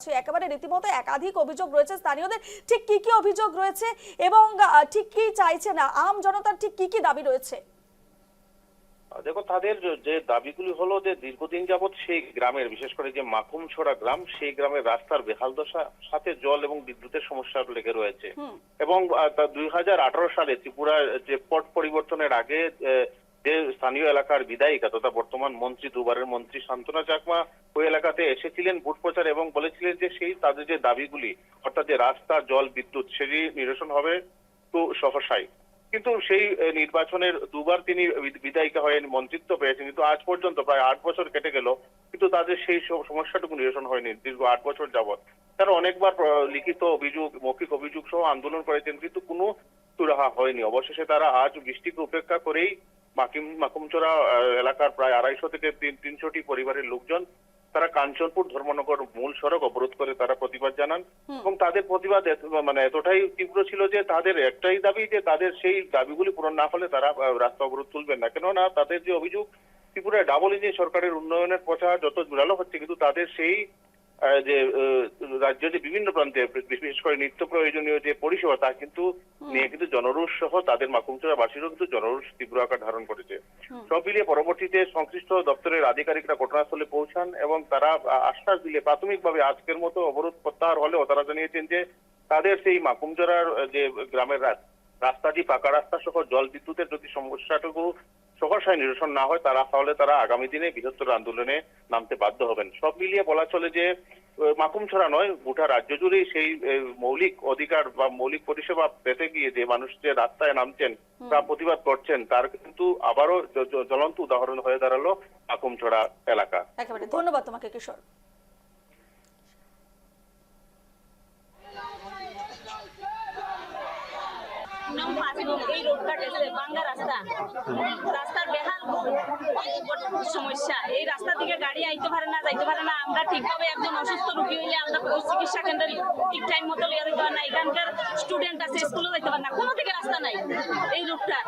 একেবারে রীতিমতো একাধিক অভিযোগ রয়েছে স্থানীয়দের। ঠিক কি কি অভিযোগ রয়েছে এবং ঠিক কি চাইছে না আম জনতার, ঠিক কি কি দাবি রয়েছে? দেখো, তাদের যে দাবিগুলি হলো যে দীর্ঘদিন যাবৎ সেই গ্রামের, বিশেষ করে যে মাকুমছড়া গ্রাম, সেই গ্রামের রাস্তার বেহাল দশা, সাথে জল এবং বিদ্যুতের সমস্যা লেগে রয়েছে। এবং 2018 সালে ত্রিপুরার যে পট পরিবর্তনের আগে যে স্থানীয় এলাকার বিধায়িকা তথা বর্তমান মন্ত্রী, দুবারের মন্ত্রী শান্তনা চাকমা ওই এলাকাতে এসেছিলেন ভোট প্রচার এবং বলেছিলেন যে সেই তাদের যে দাবিগুলি, অর্থাৎ যে রাস্তা, জল, বিদ্যুৎ, সেটি নিরসন হবে তো সহসাই। কিন্তু সেই নির্বাচনের দুবার তিনি বিধায়িকা হয়ে মন্ত্রিত্ব পেয়েছেন, কিন্তু আজ পর্যন্ত প্রায় 8 বছর কেটে গেল, কিন্তু তাদের সেই সমস্যাটুকু নিরসন হয়নি দীর্ঘ 8 বছর যাবৎ। তারা অনেকবার লিখিত অভিযোগ, মৌখিক অভিযোগ সহ আন্দোলন করেছেন, কিন্তু কোনো সুরাহা হয়নি। অবশেষে তারা আজ বৃষ্টিকে উপেক্ষা করেই মাকুমচড়া এলাকার প্রায় 250 থেকে 300টি পরিবারের লোকজন তারা কাঞ্চনপুর ধর্মনগর মূল সড়ক অবরোধ করে তারা প্রতিবাদ জানান। এবং তাদের প্রতিবাদ এতটাই তীব্র ছিল যে তাদের একটাই দাবি, যে তাদের সেই দাবিগুলি পূরণ না হলে তারা রাস্তা অবরোধ তুলবেন না। কেননা তাদের যে অভিযোগ, ত্রিপুরায় ডাবল ইঞ্জিন সরকারের উন্নয়নের প্রচার যত জোরালো হচ্ছে, কিন্তু তাদের সেই যে রাজ্যের যে বিভিন্ন প্রান্তে বিশেষ করে নিত্য প্রয়োজনীয় যে পরিষেবা, তা কিন্তু নিয়ে কিন্তু জনরোষ সহ তাদের মাকুমচড়া বাসীরও কিন্তু জনরোষ তীব্র আকার ধারণ করেছে। সব মিলিয়ে পরবর্তীতে সংশ্লিষ্ট দপ্তরের আধিকারিকরা ঘটনাস্থলে পৌঁছান এবং তারা আশ্বাস দিলে প্রাথমিকভাবে আজকের মতো অবরোধ প্রত্যাহার হলেও তারা জানিয়েছেন যে তাদের সেই মাকুমচড়ার যে গ্রামের রাস্তাটি, পাকা রাস্তা সহ জল বিদ্যুতের যদি সমস্যাটুকু সহসায় নিরসন না হয়, তাহলে তারা আগামী দিনে বৃহত্তর আন্দোলনে নামতে বাধ্য হবেন। সব মিলিয়ে বলা চলে যে মাকুমছড়া নয়, গোটা রাজ্য জুড়েই সেই মৌলিক অধিকার বা মৌলিক পরিষেবা পেতে গিয়ে যে মানুষ যে রাস্তায় নামছেন তা প্রতিবাদ করছেন, তার কিন্তু আবারও জ্বলন্ত উদাহরণ হয়ে দাঁড়ালো মাকুমছড়া এলাকা। একেবারে ধন্যবাদ তোমাকে কিশোর। এই রোডটা গেছে ভাঙ্গা রাস্তা, রাস্তার বেহাল সমস্যা। এই রাস্তা থেকে গাড়ি আইতে পারে না, যাইতে পারে না। আমরা ঠিকভাবে একজন অসুস্থ রোগী হইলে আমরা চিকিৎসা কেন্দ্রে ঠিক টাইম মতো লিয়ে যেতে পারে না। এখানকার স্টুডেন্ট আছে, স্কুলে যাইতে পারে না, কোনো থেকে রাস্তা নাই এই রোডটা।